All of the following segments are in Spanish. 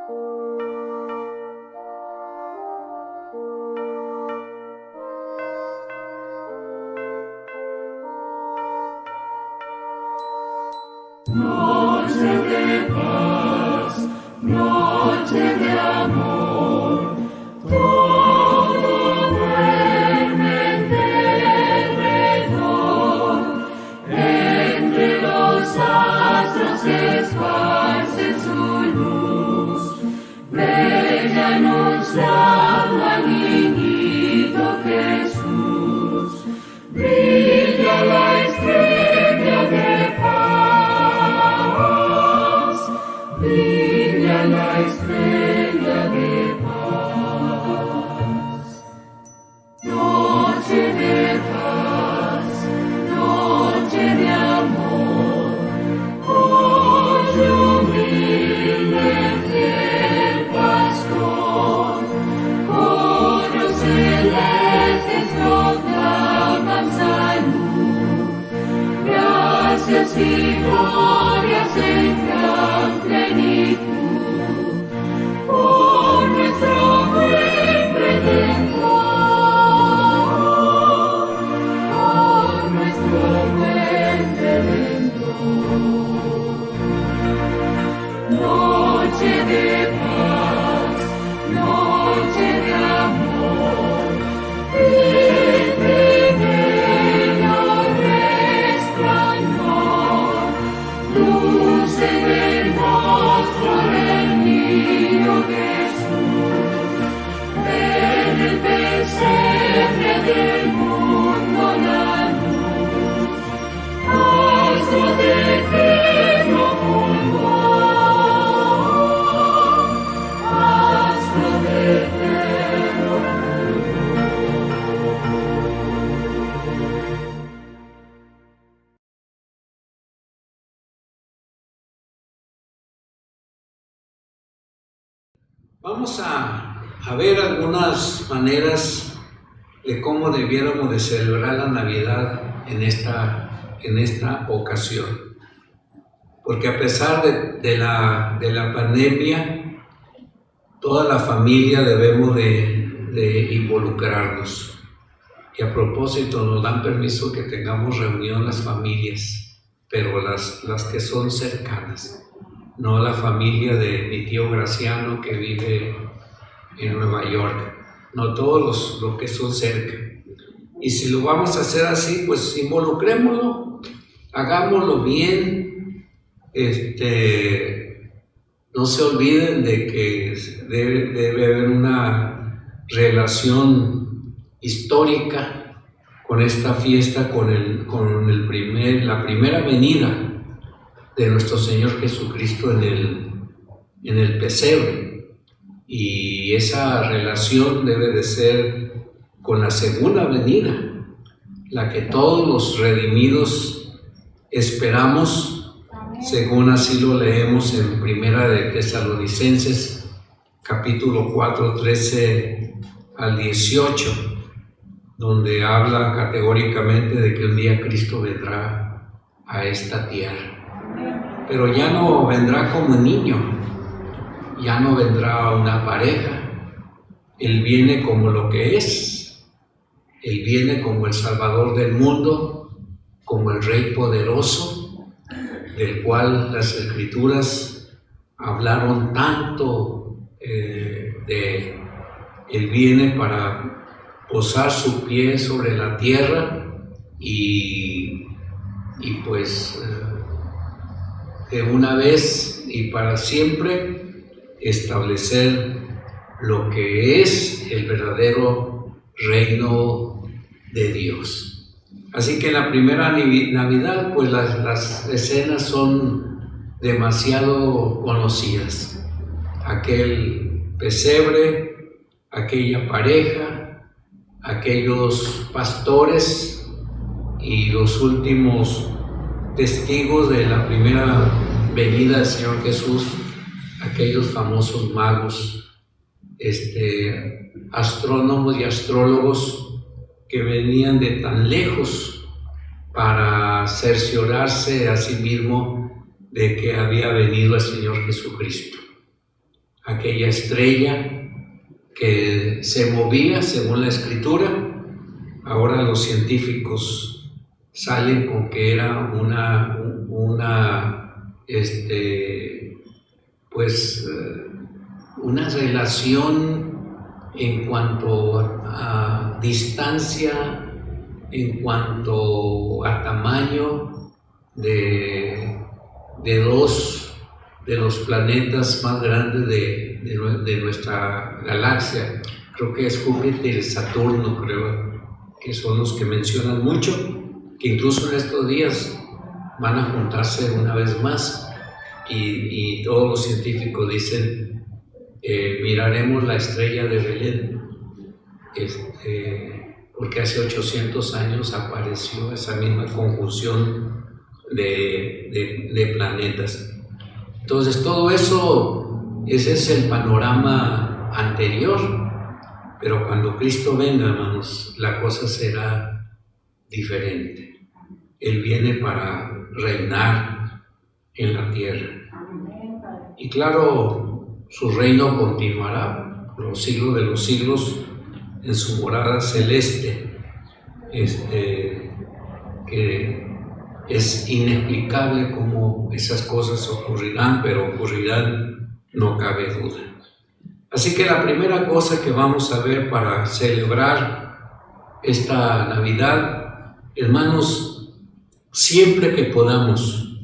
Noche de paz, noche de amor, todo duerme en derredor. Entre los astros se esparce su luz, bella anunciando al niñito Jesús. Brilla la estrella de paz, brilla la estrella de paz. Noche de paz, noche de amor, hoy humilde fiel pastor, coros celestes proclaman salud, gracias y glorias en gran plenitud, por nuestro buen Redentor, por nuestro buen Redentor. Noche de paz, noche de amor, el pequeño resplandor, luz en el rostro del niño Jesús, en el pesebre del mundo la luz, astro de eterno fulgor, astro de eterno Vamos a ver algunas maneras de cómo debiéramos de celebrar la Navidad en esta ocasión. Porque a pesar de la pandemia, toda la familia debemos de involucrarnos. Y a propósito, nos dan permiso que tengamos reunión las familias, pero las que son cercanas. No la familia de mi tío Graciano que vive en Nueva York, no todos los que son cerca. Y si lo vamos a hacer así, pues involucrémoslo, hagámoslo bien. No se olviden de que debe haber una relación histórica con esta fiesta, con la primera venida de nuestro Señor Jesucristo en el pesebre, y esa relación debe de ser con la segunda venida, la que todos los redimidos esperamos, según así lo leemos en Primera de Tesalonicenses, capítulo 4, 13 al 18, donde habla categóricamente de que un día Cristo vendrá a esta tierra. Pero ya no vendrá como niño, ya no vendrá una pareja. Él viene como lo que es. Él viene como el Salvador del mundo, como el Rey poderoso, del cual las Escrituras hablaron tanto de Él viene para posar su pie sobre la tierra y pues de una vez y para siempre establecer lo que es el verdadero reino de Dios. Así que en la primera Navidad, pues las escenas son demasiado conocidas. Aquel pesebre, aquella pareja, aquellos pastores y los últimos testigos de la primera venida del Señor Jesús, aquellos famosos magos, astrónomos y astrólogos que venían de tan lejos para cerciorarse a sí mismo de que había venido el Señor Jesucristo. aquella estrella que se movía según la escritura. Ahora los científicos salen con que era una relación en cuanto a distancia, en cuanto a tamaño de dos de los planetas más grandes de nuestra galaxia. Creo que es Júpiter y Saturno, creo que son los que mencionan mucho, que incluso en estos días van a juntarse una vez más y todos los científicos dicen, miraremos la estrella de Belén, porque hace 800 años apareció esa misma conjunción de planetas. Entonces todo eso, ese es el panorama anterior, pero cuando Cristo venga, hermanos, la cosa será diferente. Él viene para reinar en la tierra. Y claro, su reino continuará por los siglos de los siglos en su morada celeste, que es inexplicable cómo esas cosas ocurrirán, pero ocurrirán, no cabe duda. Así que la primera cosa que vamos a ver para celebrar esta Navidad, hermanos, siempre que podamos,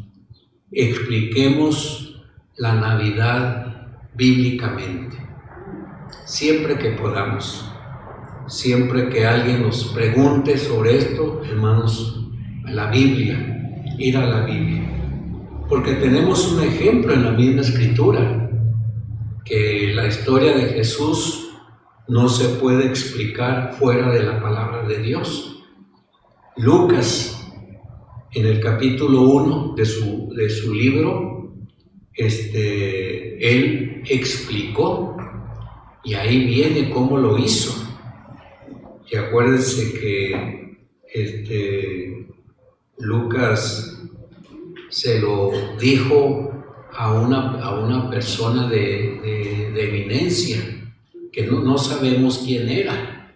expliquemos la Navidad bíblicamente. Siempre que podamos, siempre que alguien nos pregunte sobre esto, hermanos, la Biblia, ir a la Biblia, porque tenemos un ejemplo en la misma Escritura, que la historia de Jesús no se puede explicar fuera de la palabra de Dios. Lucas, en el capítulo 1 de su libro, él explicó, y ahí viene cómo lo hizo. Y acuérdense que Lucas se lo dijo a una persona de eminencia, que no sabemos quién era.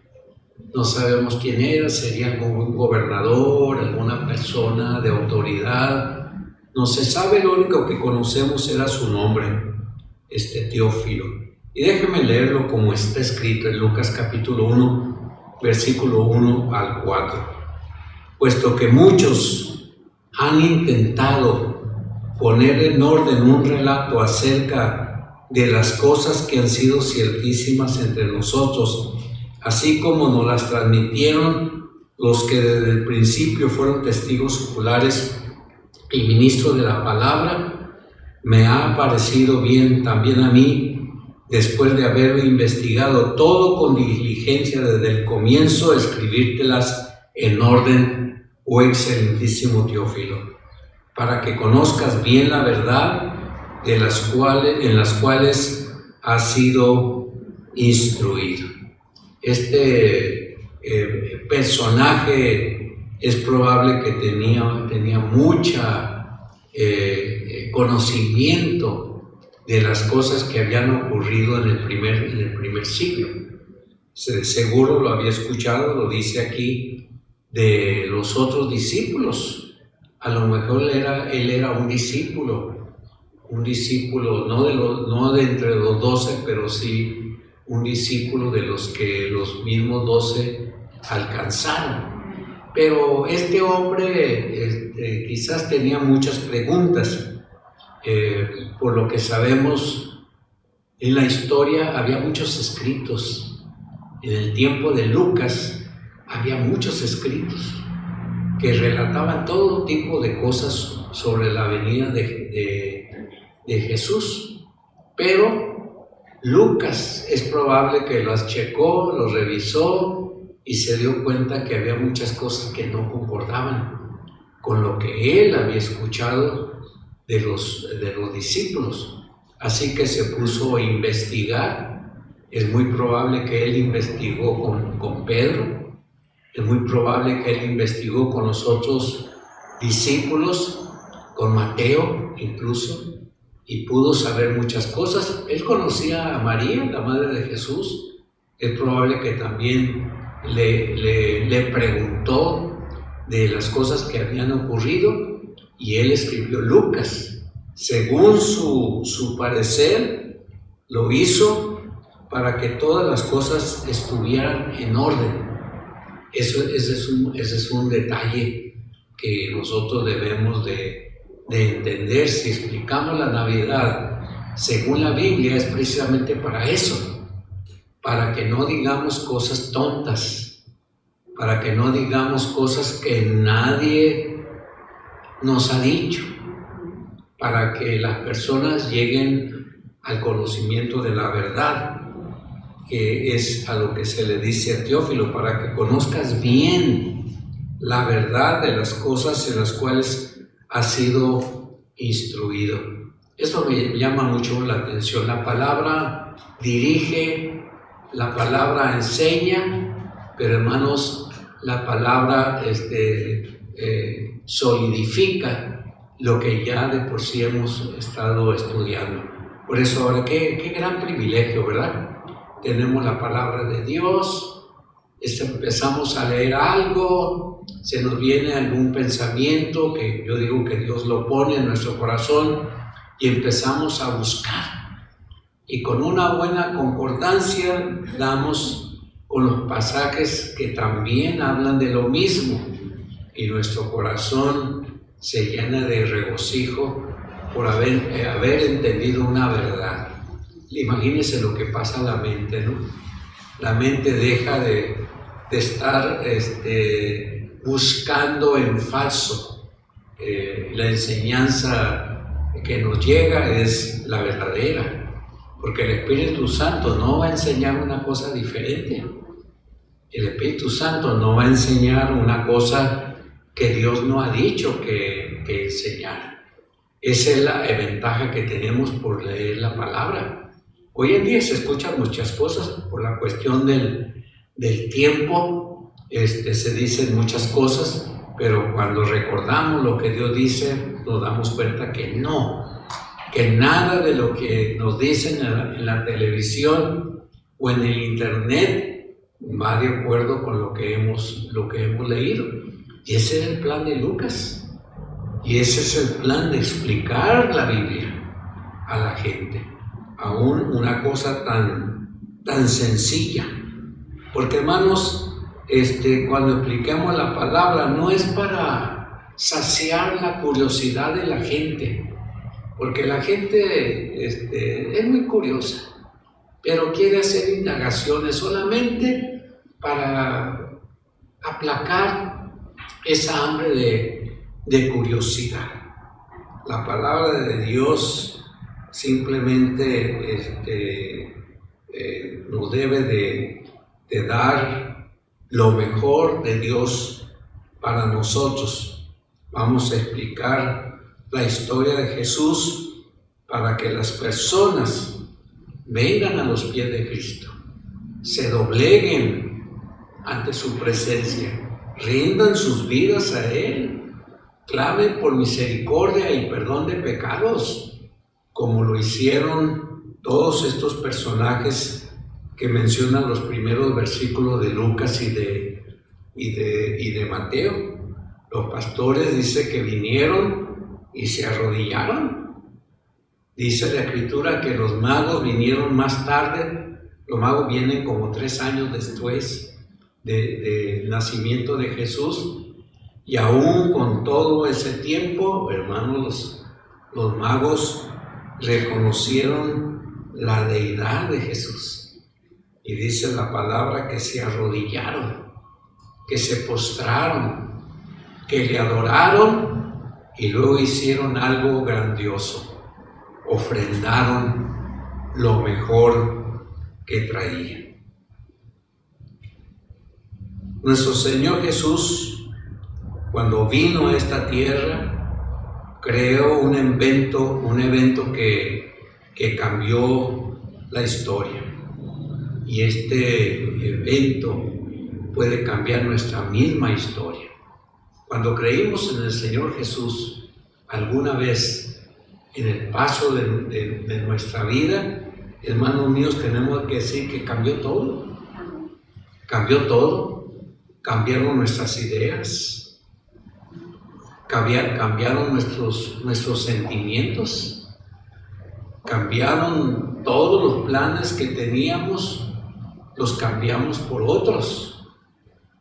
No sabemos quién era, sería algún gobernador, alguna persona de autoridad. No se sabe, lo único que conocemos era su nombre, Teófilo. Y déjenme leerlo como está escrito en Lucas capítulo 1, versículo 1 al 4. Puesto que muchos han intentado poner en orden un relato acerca de las cosas que han sido ciertísimas entre nosotros, así como nos las transmitieron los que desde el principio fueron testigos oculares y ministros de la palabra, me ha parecido bien también a mí, después de haberlo investigado todo con diligencia desde el comienzo, escribírtelas en orden, oh excelentísimo Teófilo, para que conozcas bien la verdad en las cuales has sido instruido. Este personaje es probable que tenía mucha conocimiento de las cosas que habían ocurrido en el primer siglo. Seguro lo había escuchado, lo dice aquí, de los otros discípulos. A lo mejor él era un discípulo no de entre los 12, pero sí un discípulo de los que los mismos 12 alcanzaron. Pero este hombre quizás tenía muchas preguntas. Por lo que sabemos, en la historia había muchos escritos. En el tiempo de Lucas había muchos escritos que relataban todo tipo de cosas sobre la venida de Jesús, pero Lucas es probable que las checó, los revisó y se dio cuenta que había muchas cosas que no concordaban con lo que él había escuchado de los discípulos. Así que se puso a investigar. Es muy probable que él investigó con Pedro. Es muy probable que él investigó con los otros discípulos, con Mateo incluso, y pudo saber muchas cosas. Él conocía a María, la madre de Jesús. Es probable que también le preguntó de las cosas que habían ocurrido, y él escribió Lucas. Según su parecer, lo hizo para que todas las cosas estuvieran en orden. Ese es un detalle que nosotros debemos de entender. Si explicamos la Navidad según la Biblia, es precisamente para eso, para que no digamos cosas tontas, para que no digamos cosas que nadie nos ha dicho, para que las personas lleguen al conocimiento de la verdad, que es a lo que se le dice a Teófilo, para que conozcas bien la verdad de las cosas en las cuales has sido instruido. Esto me llama mucho la atención. La palabra dirige, la palabra enseña, pero hermanos, la palabra solidifica lo que ya de por sí hemos estado estudiando. Por eso ahora, qué gran privilegio, ¿verdad? Tenemos la palabra de Dios, empezamos a leer algo, se nos viene algún pensamiento que yo digo que Dios lo pone en nuestro corazón, y empezamos a buscar, y con una buena concordancia damos con los pasajes que también hablan de lo mismo, y nuestro corazón se llena de regocijo por haber entendido una verdad. Imagínense lo que pasa a la mente, ¿no? La mente deja de estar buscando en falso. La enseñanza que nos llega es la verdadera, porque el Espíritu Santo no va a enseñar una cosa diferente. El Espíritu Santo no va a enseñar una cosa que Dios no ha dicho que enseñar. Esa es la ventaja que tenemos por leer la palabra. Hoy en día se escuchan muchas cosas por la cuestión del tiempo, se dicen muchas cosas, pero cuando recordamos lo que Dios dice, nos damos cuenta que no, que nada de lo que nos dicen en la televisión o en el internet va de acuerdo con lo que hemos leído. Y ese es el plan de Lucas, y ese es el plan de explicar la Biblia a la gente. Aún una cosa tan sencilla, porque hermanos, cuando expliquemos la palabra no es para saciar la curiosidad de la gente, porque la gente es muy curiosa, pero quiere hacer indagaciones solamente para aplacar esa hambre de curiosidad. La palabra de Dios simplemente nos debe de dar lo mejor de Dios para nosotros. Vamos a explicar la historia de Jesús para que las personas vengan a los pies de Cristo, se dobleguen ante su presencia, rindan sus vidas a Él, clamen por misericordia y perdón de pecados, como lo hicieron todos estos personajes que mencionan los primeros versículos de Lucas y de Mateo. Los pastores dice que vinieron y se arrodillaron. Dice la Escritura que los magos vinieron más tarde. Los magos vienen como 3 años después del nacimiento de Jesús, y aún con todo ese tiempo, hermanos, los magos reconocieron la deidad de Jesús, y dice la palabra que se arrodillaron, que se postraron, que le adoraron, y luego hicieron algo grandioso: ofrendaron lo mejor que traían. Nuestro Señor Jesús, cuando vino a esta tierra, creó un evento que cambió la historia, y este evento puede cambiar nuestra misma historia. Cuando creímos en el Señor Jesús, alguna vez en el paso de nuestra vida, hermanos míos, tenemos que decir que cambió todo. Cambió todo. Cambiaron nuestras ideas, cambiaron nuestros sentimientos, cambiaron todos los planes que teníamos, los cambiamos por otros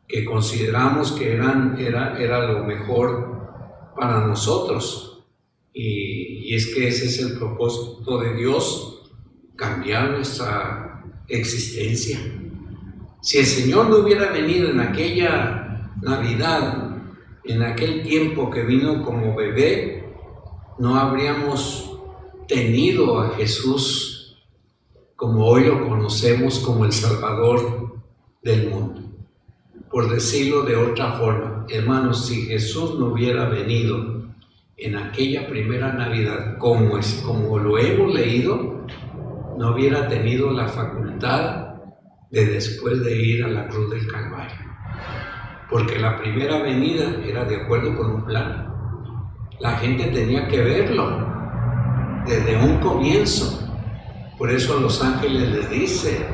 que consideramos que era lo mejor para nosotros. Y es que ese es el propósito de Dios, cambiar nuestra existencia. Si el Señor no hubiera venido en aquella Navidad, en aquel tiempo que vino como bebé, no habríamos tenido a Jesús como hoy lo conocemos como el Salvador del mundo. Por decirlo de otra forma, hermanos, si Jesús no hubiera venido en aquella primera Navidad, como lo hemos leído, no hubiera tenido la facultad de después de ir a la cruz del Calvario. Porque la primera venida era de acuerdo con un plan. La gente tenía que verlo desde un comienzo. Por eso a los ángeles les dice,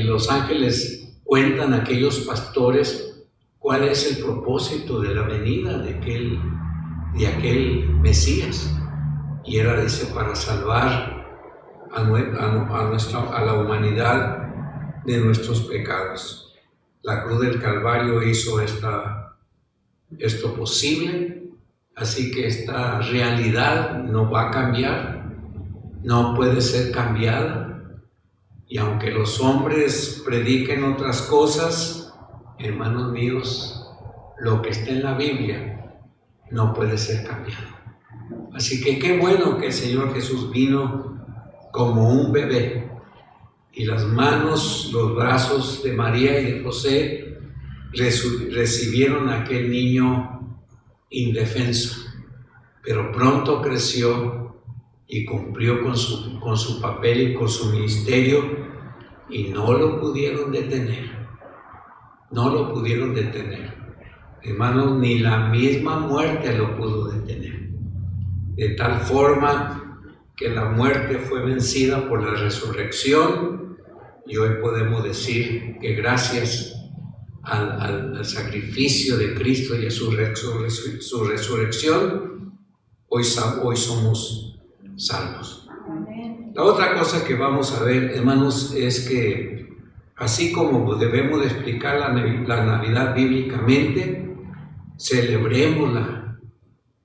los ángeles cuentan a aquellos pastores cuál es el propósito de la venida de aquel Mesías. Y era, dice, para salvar a la humanidad de nuestros pecados. La cruz del Calvario hizo esto posible, así que esta realidad no va a cambiar, no puede ser cambiada. Y aunque los hombres prediquen otras cosas, hermanos míos, lo que está en la Biblia no puede ser cambiado. Así que qué bueno que el Señor Jesús vino como un bebé y las manos, los brazos de María y de José recibieron a aquel niño indefenso, pero pronto creció y cumplió con su papel y con su ministerio y no lo pudieron detener. No lo pudieron detener. Hermanos, ni la misma muerte lo pudo detener. De tal forma que la muerte fue vencida por la resurrección y hoy podemos decir que gracias al sacrificio de Cristo y a su resurrección, hoy somos salvos. La otra cosa que vamos a ver, hermanos, es que así como debemos de explicar la Navidad bíblicamente, celebrémosla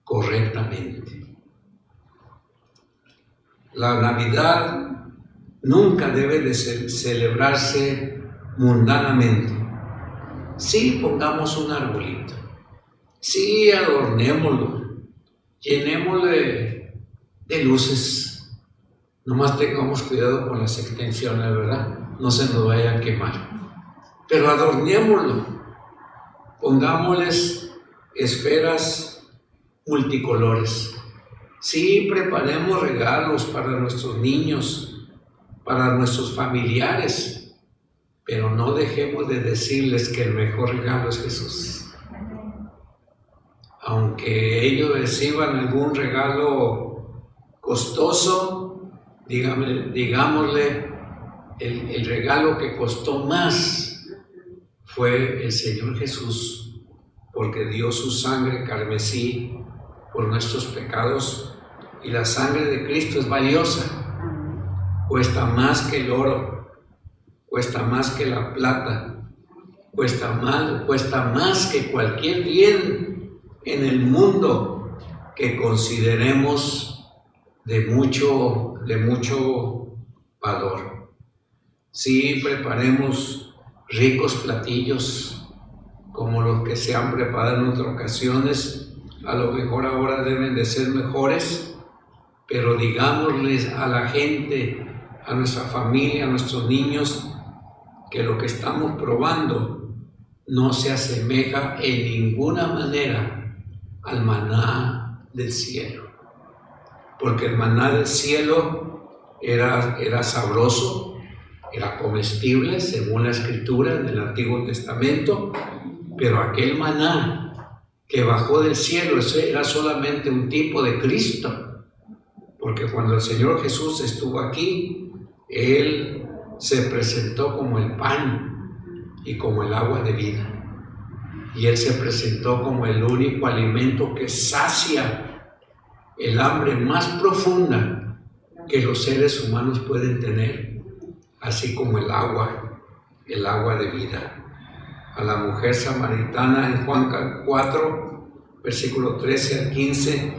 correctamente. La Navidad nunca debe de celebrarse mundanamente. Sí, pongamos un arbolito. Sí, adornémoslo. Llenémosle de luces. Nomás tengamos cuidado con las extensiones, ¿verdad? No se nos vaya a quemar. Pero adornémoslo. Pongámosles esferas multicolores. Sí, preparemos regalos para nuestros niños, para nuestros familiares, pero no dejemos de decirles que el mejor regalo es Jesús. Aunque ellos reciban algún regalo costoso, digámosle, el regalo que costó más fue el Señor Jesús, porque dio su sangre carmesí por nuestros pecados, y la sangre de Cristo es valiosa, cuesta más que el oro, cuesta más que la plata, cuesta más que cualquier bien en el mundo que consideremos de mucho valor. Sí, preparemos ricos platillos como los que se han preparado en otras ocasiones, a lo mejor ahora deben de ser mejores, pero digámosles a la gente, a nuestra familia, a nuestros niños, que lo que estamos probando no se asemeja en ninguna manera al maná del cielo. Porque el maná del cielo era sabroso, era comestible según la Escritura del Antiguo Testamento, pero aquel maná que bajó del cielo, ese era solamente un tipo de Cristo, porque cuando el Señor Jesús estuvo aquí, Él se presentó como el pan y como el agua de vida. Y Él se presentó como el único alimento que sacia el hambre más profunda que los seres humanos pueden tener, así como el agua de vida. A la mujer samaritana en Juan 4, versículo 13 al 15,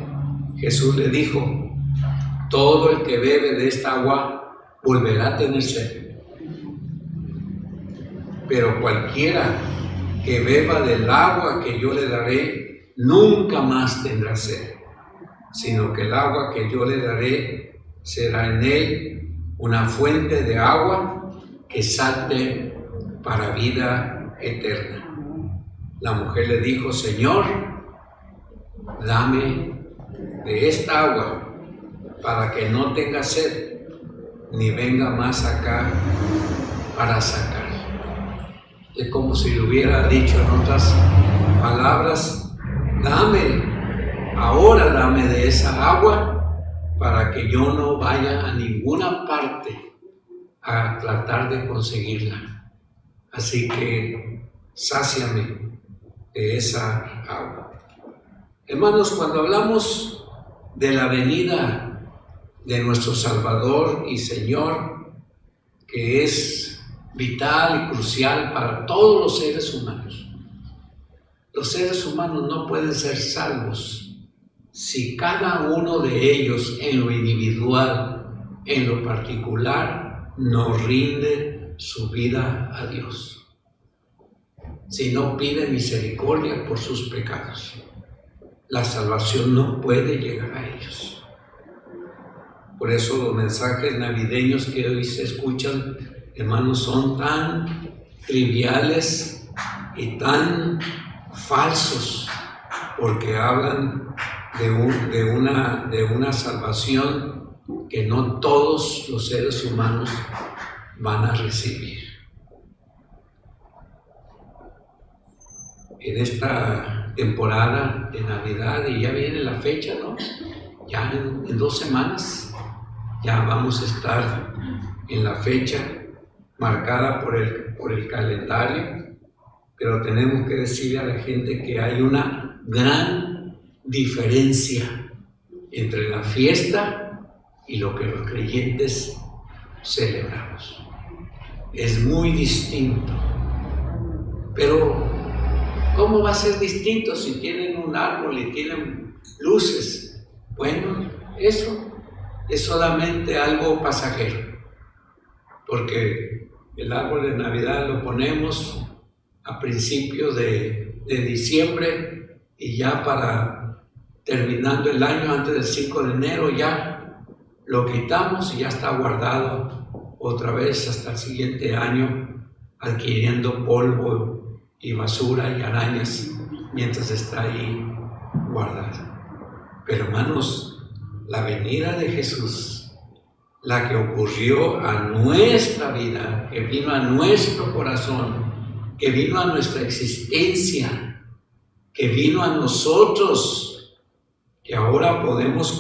Jesús le dijo: todo el que bebe de esta agua volverá a tener sed, pero cualquiera que beba del agua que yo le daré, nunca más tendrá sed, sino que el agua que yo le daré será en él una fuente de agua que salte para vida eterna. La mujer le dijo: Señor, dame de esta agua para que no tenga sed, ni venga más acá para sacar. Es como si le hubiera dicho en otras palabras: ahora dame de esa agua para que yo no vaya a ninguna parte a tratar de conseguirla. Así que sáciame de esa agua. Hermanos, cuando hablamos de la venida de nuestro Salvador y Señor, que es vital y crucial para todos los seres humanos. Los seres humanos no pueden ser salvos si cada uno de ellos en lo individual, en lo particular, no rinde su vida a Dios. Si no pide misericordia por sus pecados, la salvación no puede llegar a ellos. Por eso los mensajes navideños que hoy se escuchan, hermanos, son tan triviales y tan falsos, porque hablan de una salvación que no todos los seres humanos van a recibir. En esta temporada de Navidad, y ya viene la fecha, ¿no? Ya en 2 semanas ya vamos a estar en la fecha marcada por el calendario, pero tenemos que decirle a la gente que hay una gran diferencia entre la fiesta y lo que los creyentes celebramos. Es muy distinto. Pero ¿cómo va a ser distinto si tienen un árbol y tienen luces? Bueno, eso es solamente algo pasajero, porque el árbol de Navidad lo ponemos a principios de diciembre, y ya para terminando el año, antes del 5 de enero, ya lo quitamos y ya está guardado otra vez hasta el siguiente año, adquiriendo polvo y basura y arañas mientras está ahí guardado. Pero hermanos, la venida de Jesús, la que ocurrió a nuestra vida, que vino a nuestro corazón, que vino a nuestra existencia, que vino a nosotros, que ahora podemos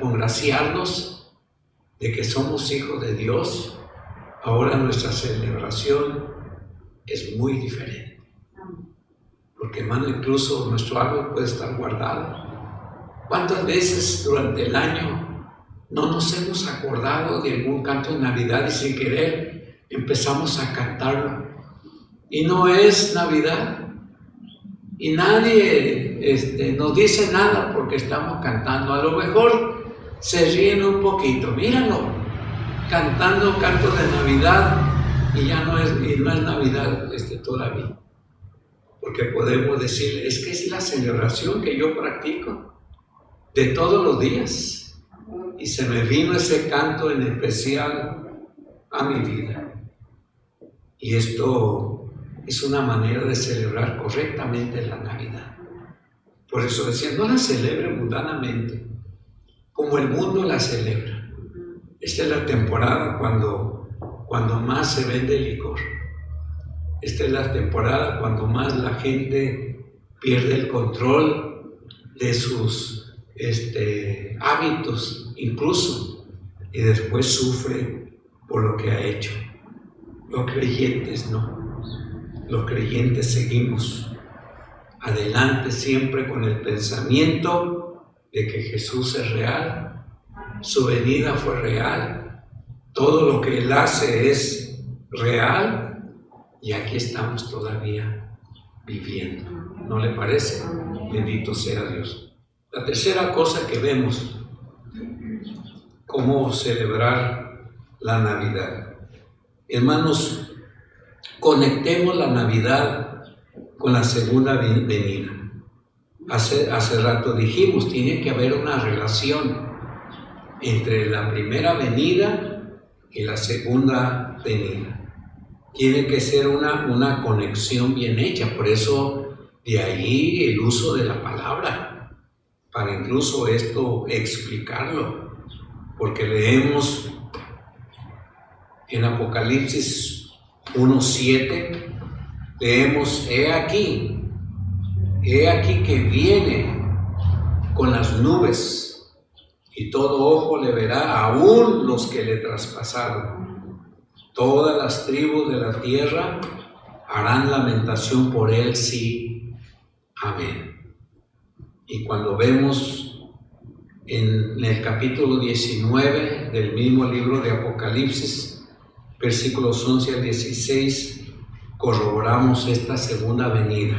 congraciarnos de que somos hijos de Dios. Ahora nuestra celebración es muy diferente. Porque, hermano, incluso nuestro árbol puede estar guardado. ¿Cuántas veces durante el año no nos hemos acordado de algún canto de Navidad y sin querer empezamos a cantarlo? Y no es Navidad. Y nadie nos dice nada porque estamos cantando. A lo mejor se ríen un poquito. Míralo, cantando cantos de Navidad, y ya no es Navidad todavía. Porque podemos decirle: es que es la celebración que yo practico de todos los días, y se me vino ese canto en especial a mi vida. Y esto es una manera de celebrar correctamente la Navidad. Por eso decía: no la celebre mundanamente, como el mundo la celebra. Esta es la temporada cuando más se vende licor. Esta es la temporada cuando más la gente pierde el control de sus hábitos incluso, y después sufre por lo que ha hecho. Los creyentes no. Los creyentes seguimos adelante siempre con el pensamiento de que Jesús es real, su venida fue real, todo lo que Él hace es real, y aquí estamos todavía viviendo. ¿No le parece? Bendito sea Dios. La tercera cosa que vemos, cómo celebrar la Navidad. Hermanos, conectemos la Navidad con la segunda venida. Hace rato dijimos, tiene que haber una relación entre la primera venida y la segunda venida. Tiene que ser una conexión bien hecha, por eso de ahí el uso de la palabra, para incluso esto explicarlo, porque leemos en Apocalipsis 1:7, leemos, he aquí que viene con las nubes, y todo ojo le verá, aún los que le traspasaron. Todas las tribus de la tierra harán lamentación por él, sí, amén. Y cuando vemos en el capítulo 19 del mismo libro de Apocalipsis, versículos 11 al 16, corroboramos esta segunda venida.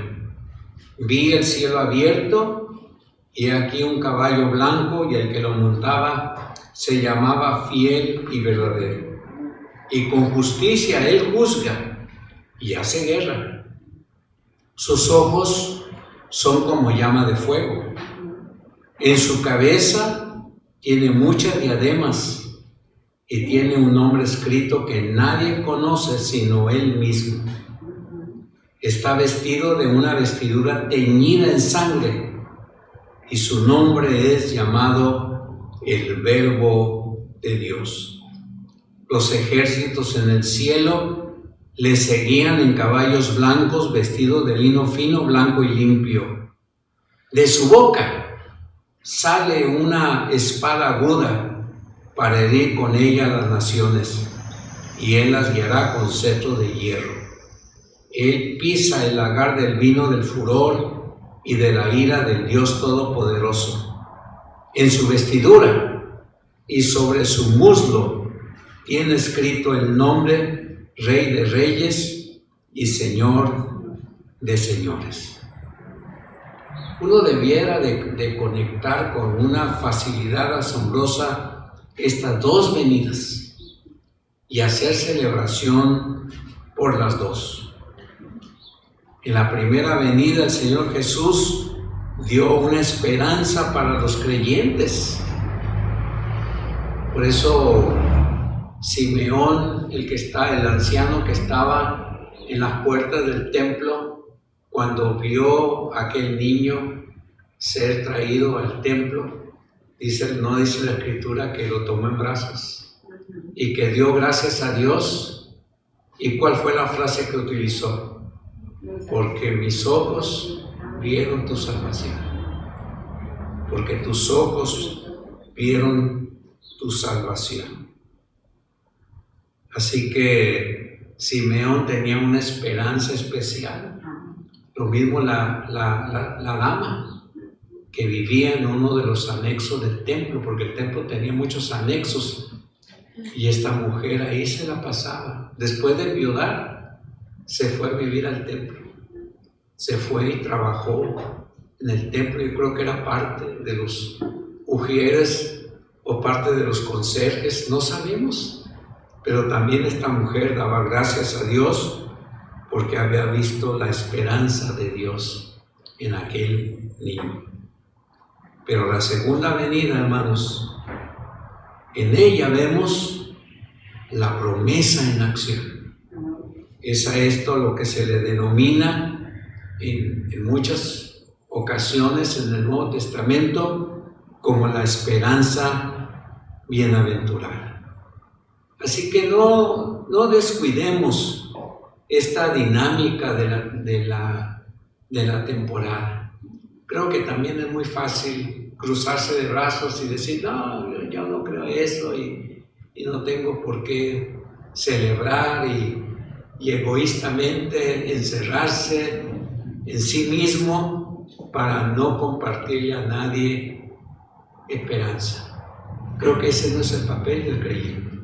Vi el cielo abierto, y aquí un caballo blanco, y el que lo montaba se llamaba Fiel y Verdadero. Y con justicia él juzga y hace guerra. Sus ojos son como llama de fuego. En su cabeza tiene muchas diademas, y tiene un nombre escrito que nadie conoce sino él mismo. Está vestido de una vestidura teñida en sangre, y su nombre es llamado el Verbo de Dios. Los ejércitos en el cielo le seguían en caballos blancos vestidos de lino fino, blanco y limpio. De su boca sale una espada aguda para herir con ella a las naciones, y él las guiará con cetro de hierro. Él pisa el lagar del vino del furor y de la ira del Dios Todopoderoso. En su vestidura y sobre su muslo tiene escrito el nombre Rey de Reyes y Señor de Señores. Uno debiera de conectar con una facilidad asombrosa estas dos venidas y hacer celebración por las dos. En la primera venida el Señor Jesús dio una esperanza para los creyentes. Por eso Simeón, el anciano que estaba en las puertas del templo, cuando vio a aquel niño ser traído al templo, no dice la Escritura que lo tomó en brazos y que dio gracias a Dios. ¿Y cuál fue la frase que utilizó? Porque mis ojos vieron tu salvación. Porque tus ojos vieron tu salvación. Así que Simeón tenía una esperanza especial. Lo mismo la dama que vivía en uno de los anexos del templo, porque el templo tenía muchos anexos, y esta mujer ahí se la pasaba. Después de viudar, se fue a vivir al templo. Se fue y trabajó en el templo. Yo creo que era parte de los ujieres o parte de los conserjes, no sabemos. Pero también esta mujer daba gracias a Dios porque había visto la esperanza de Dios en aquel niño. Pero la segunda venida, hermanos, en ella vemos la promesa en acción. Es a esto lo que se le denomina en muchas ocasiones en el Nuevo Testamento como la esperanza bienaventurada. Así que no descuidemos esta dinámica de de la temporada. Creo que también es muy fácil cruzarse de brazos y decir, no, yo no creo eso y no tengo por qué celebrar y egoístamente encerrarse en sí mismo para no compartirle a nadie esperanza. Creo que ese no es el papel del creyente.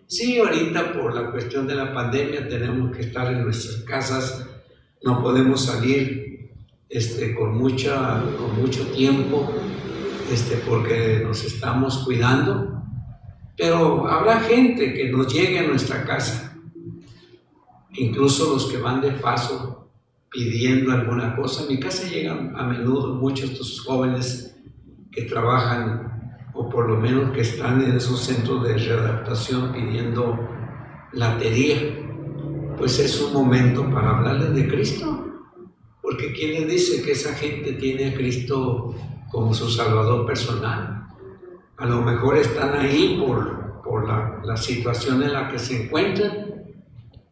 Sí, ahorita por la cuestión de la pandemia tenemos que estar en nuestras casas, no podemos salir con mucho tiempo porque nos estamos cuidando, pero habrá gente que nos llegue a nuestra casa, incluso los que van de paso pidiendo alguna cosa. A mi casa llegan a menudo muchos de estos jóvenes que trabajan o por lo menos que están en esos centros de readaptación pidiendo latería. Pues es un momento para hablarles de Cristo, porque ¿quién les dice que esa gente tiene a Cristo como su Salvador personal? A lo mejor están ahí por la situación en la que se encuentran,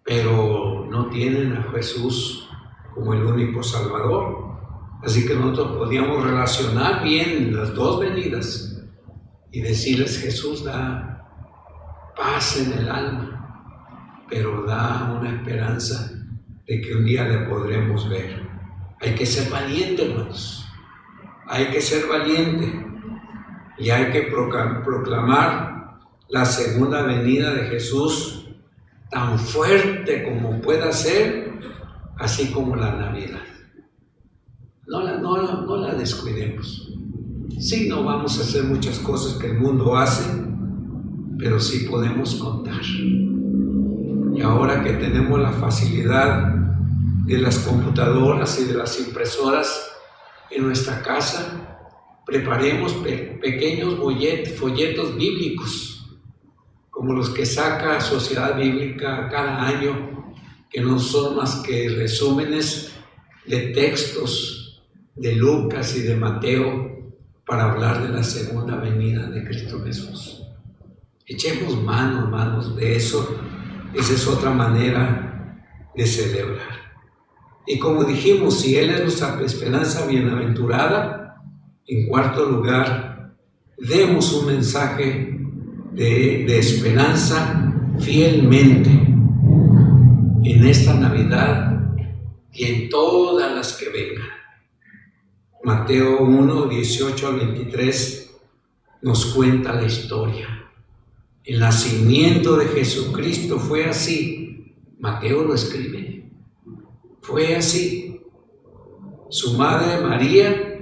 pero no tienen a Jesús como el único Salvador. Así que nosotros podíamos relacionar bien las dos venidas y decirles: Jesús da paz en el alma, pero da una esperanza de que un día le podremos ver. Hay que ser valiente, hermanos. Hay que ser valiente y hay que proclamar la segunda venida de Jesús tan fuerte como pueda ser, así como la Navidad. No la descuidemos. Sí, no vamos a hacer muchas cosas que el mundo hace, pero sí podemos contar. Y ahora que tenemos la facilidad de las computadoras y de las impresoras en nuestra casa, preparemos pequeños folletos bíblicos, como los que saca Sociedad Bíblica cada año, que no son más que resúmenes de textos de Lucas y de Mateo para hablar de la segunda venida de Cristo Jesús. Echemos manos de eso. Esa es otra manera de celebrar. Y como dijimos, si Él es nuestra esperanza bienaventurada, en cuarto lugar, demos un mensaje de esperanza fielmente en esta Navidad y en todas las que vengan. Mateo 1, 18 al 23 nos cuenta la historia. El nacimiento de Jesucristo fue así. Mateo lo escribe. Fue así. Su madre María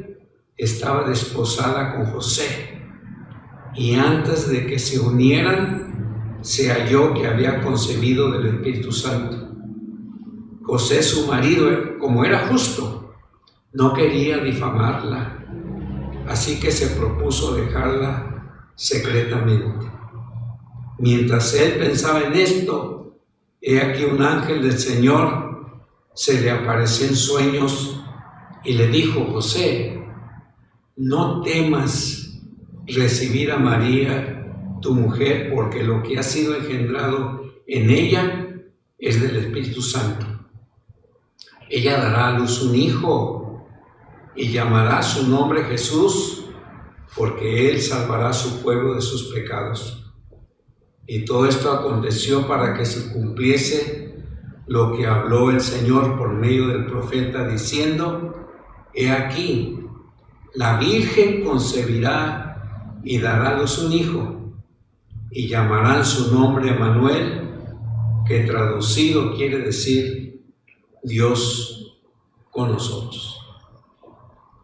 estaba desposada con José, y antes de que se unieran, se halló que había concebido del Espíritu Santo. José, su marido, como era justo, no quería difamarla, así que se propuso dejarla secretamente. Mientras él pensaba en esto, he aquí un ángel del Señor se le apareció en sueños y le dijo: José, no temas recibir a María, tu mujer, porque lo que ha sido engendrado en ella es del Espíritu Santo. Ella dará a luz un hijo y llamará su nombre Jesús, porque Él salvará a su pueblo de sus pecados. Y todo esto aconteció para que se cumpliese lo que habló el Señor por medio del profeta, diciendo: He aquí, la Virgen concebirá y dará a luz un hijo, y llamarán su nombre Emmanuel, que traducido quiere decir Dios con nosotros.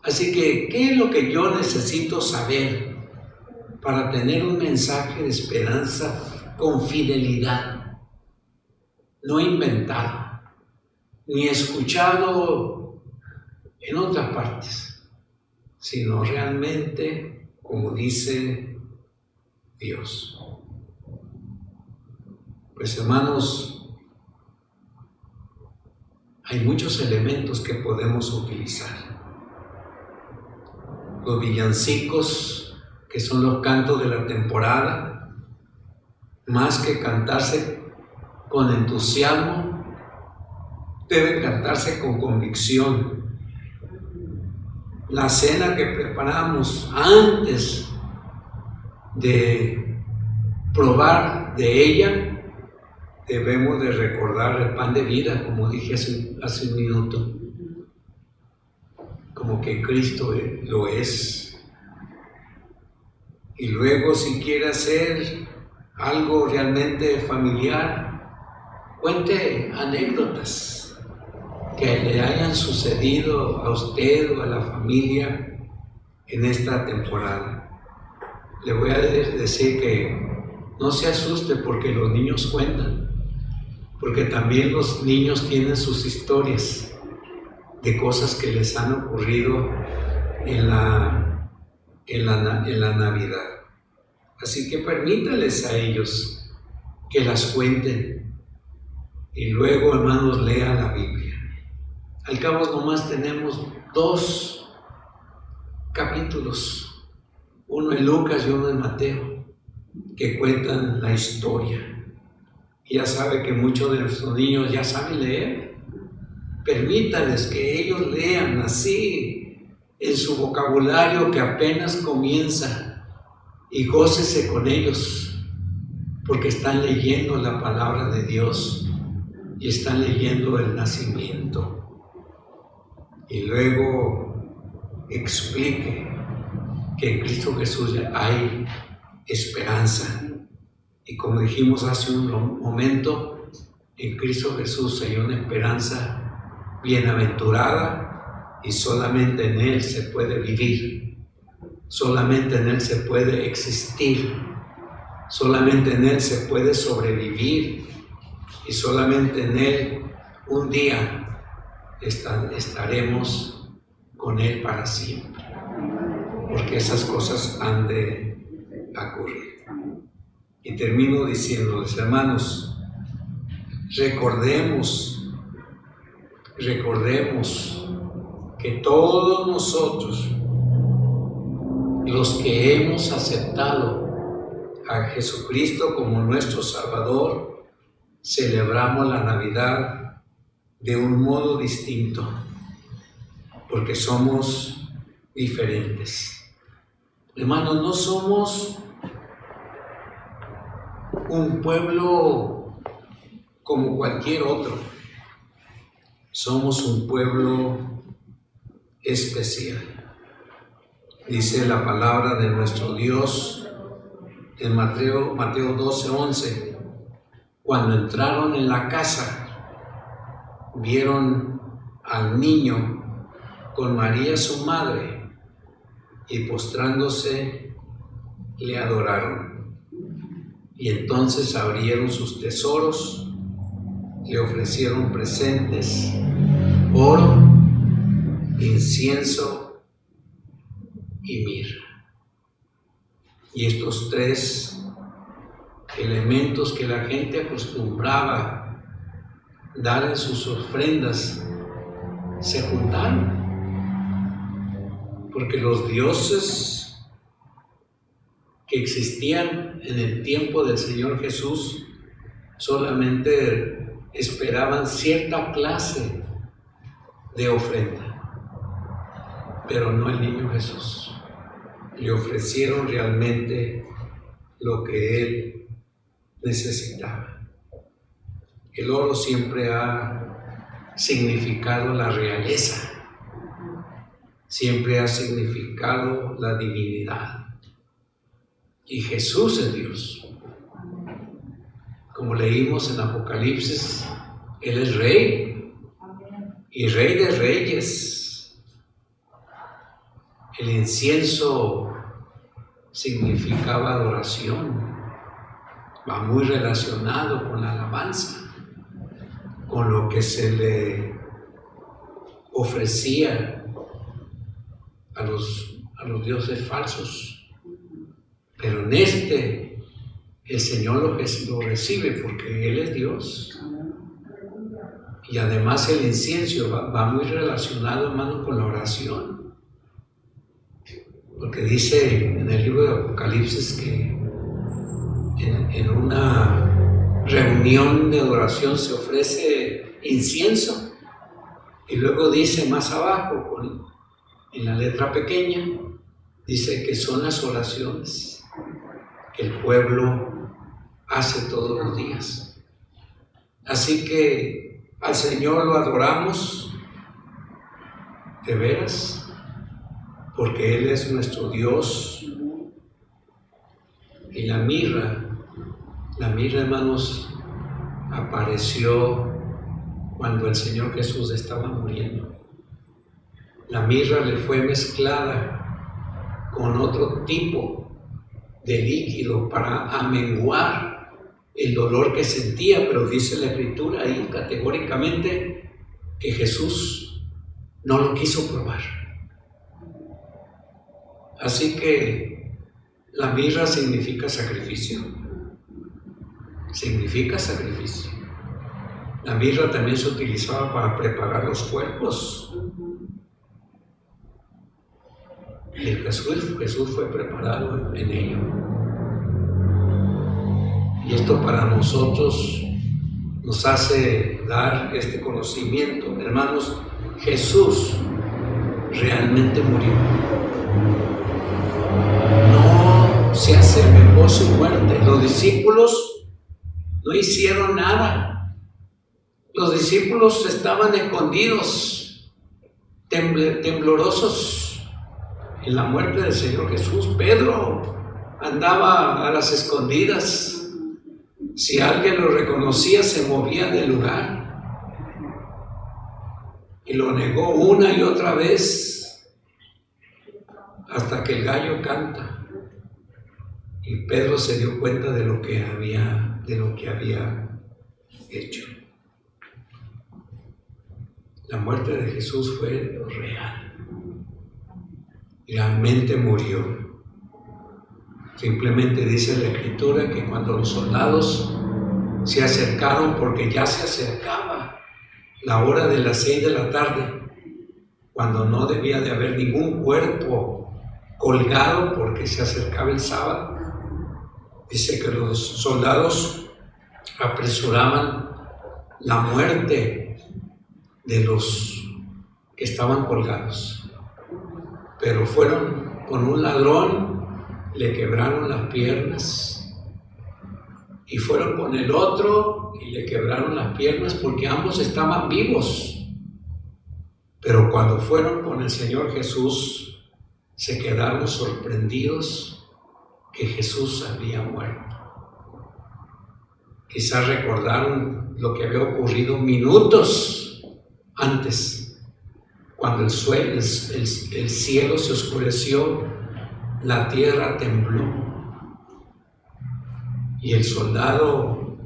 Así que, ¿qué es lo que yo necesito saber para tener un mensaje de esperanza con fidelidad? No inventado, ni escuchado en otras partes, sino realmente como dice Dios. Pues, hermanos, hay muchos elementos que podemos utilizar. Los villancicos, que son los cantos de la temporada, más que cantarse con entusiasmo, deben cantarse con convicción la cena que preparamos antes de probar de ella, debemos de recordar el pan de vida, como dije hace un minuto, como que Cristo lo es. Y luego, si quiere hacer algo realmente familiar, cuente anécdotas que le hayan sucedido a usted o a la familia en esta temporada. Le voy a decir que no se asuste porque los niños cuentan, porque también los niños tienen sus historias de cosas que les han ocurrido en la Navidad. Así que permítales a ellos que las cuenten y luego, hermanos, lean la Biblia. Al cabo nomás tenemos 2 capítulos, uno en Lucas y uno en Mateo, que cuentan la historia. Y ya sabe que muchos de nuestros niños ya saben leer. Permítales que ellos lean así en su vocabulario que apenas comienza y gócese con ellos porque están leyendo la palabra de Dios y están leyendo el nacimiento. Y luego explique que en Cristo Jesús hay esperanza. Y como dijimos hace un momento, en Cristo Jesús hay una esperanza bienaventurada y solamente en Él se puede vivir, solamente en Él se puede existir, solamente en Él se puede sobrevivir y solamente en Él un día estaremos con Él para siempre, porque esas cosas han de ocurrir. Y termino diciéndoles, hermanos, recordemos que todos nosotros, los que hemos aceptado a Jesucristo como nuestro Salvador, celebramos la Navidad de un modo distinto, porque somos diferentes. Hermanos, no somos un pueblo como cualquier otro. Somos un pueblo especial. Dice la palabra de nuestro Dios en Mateo 12:11. Cuando entraron en la casa, vieron al niño con María su madre y postrándose le adoraron. Y entonces abrieron sus tesoros, le ofrecieron presentes, oro, incienso y mirra. Y estos 3 elementos que la gente acostumbraba dar en sus ofrendas se juntaron, porque los dioses que existían en el tiempo del Señor Jesús solamente esperaban cierta clase de ofrenda, pero no el niño Jesús. Le ofrecieron realmente lo que él necesitaba. El oro siempre ha significado la realeza, siempre ha significado la divinidad. Y Jesús es Dios. Como leímos en Apocalipsis, Él es Rey y Rey de Reyes. El incienso significaba adoración, va muy relacionado con la alabanza, con lo que se le ofrecía a los dioses falsos. Pero en el Señor lo recibe porque Él es Dios. Y además el incienso va muy relacionado, hermano, con la oración. Porque dice en el libro de Apocalipsis que en una reunión de adoración se ofrece incienso. Y luego dice más abajo, en la letra pequeña, dice que son las oraciones que el pueblo hace todos los días. Así que al Señor lo adoramos de veras, porque Él es nuestro Dios. Y la mirra, hermanos, apareció cuando el Señor Jesús estaba muriendo. La mirra le fue mezclada con otro tipo de líquido para amenguar el dolor que sentía, pero dice la Escritura ahí categóricamente que Jesús no lo quiso probar. Así que la mirra significa sacrificio. Significa sacrificio. La mirra también se utilizaba para preparar los cuerpos. Y Jesús fue preparado en ello. Y esto para nosotros nos hace dar este conocimiento. Hermanos, Jesús realmente murió. No se asemejó su muerte. Los discípulos no hicieron nada. Los discípulos estaban escondidos, temblorosos en la muerte del Señor Jesús. Pedro andaba a las escondidas. Si alguien lo reconocía, se movía del lugar. Y lo negó una y otra vez hasta que el gallo canta. Y Pedro se dio cuenta de lo que había hecho. La muerte de Jesús fue real. Realmente murió. Simplemente dice la Escritura que cuando los soldados se acercaron, porque ya se acercaba la hora de las 6 de la tarde, cuando no debía de haber ningún cuerpo colgado porque se acercaba el sábado, dice que los soldados apresuraban la muerte de los que estaban colgados. Pero fueron con un ladrón, le quebraron las piernas, y fueron con el otro y le quebraron las piernas, porque ambos estaban vivos. Pero cuando fueron con el Señor Jesús, se quedaron sorprendidos que Jesús había muerto. Quizás recordaron lo que había ocurrido minutos antes, cuando el cielo se oscureció, la tierra tembló y el soldado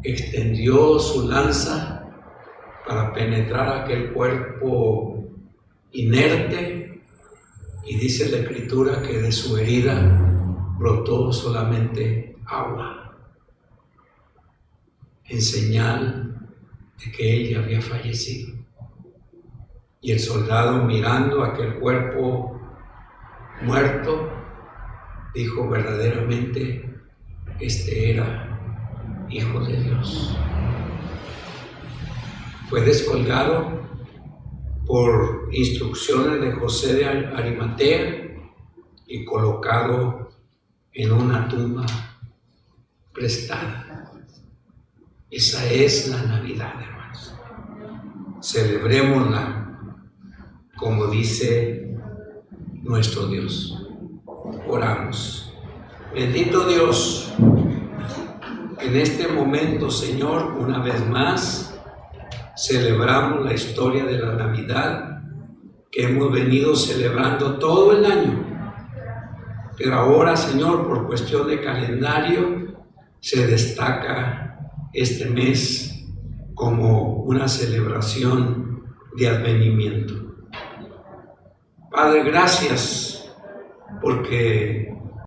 extendió su lanza para penetrar aquel cuerpo inerte, y dice la Escritura que de su herida brotó solamente agua, en señal de que él ya había fallecido. Y el soldado, mirando aquel cuerpo muerto, dijo: verdaderamente este era Hijo de Dios. Fue descolgado por instrucciones de José de Arimatea y colocado en una tumba prestada. Esa es la Navidad, hermanos. Celebrémosla como dice nuestro Dios. Oramos. Bendito Dios, en este momento, Señor, una vez más celebramos la historia de la Navidad que hemos venido celebrando todo el año. Pero ahora, Señor, por cuestión de calendario, se destaca este mes como una celebración de advenimiento. Padre, gracias porque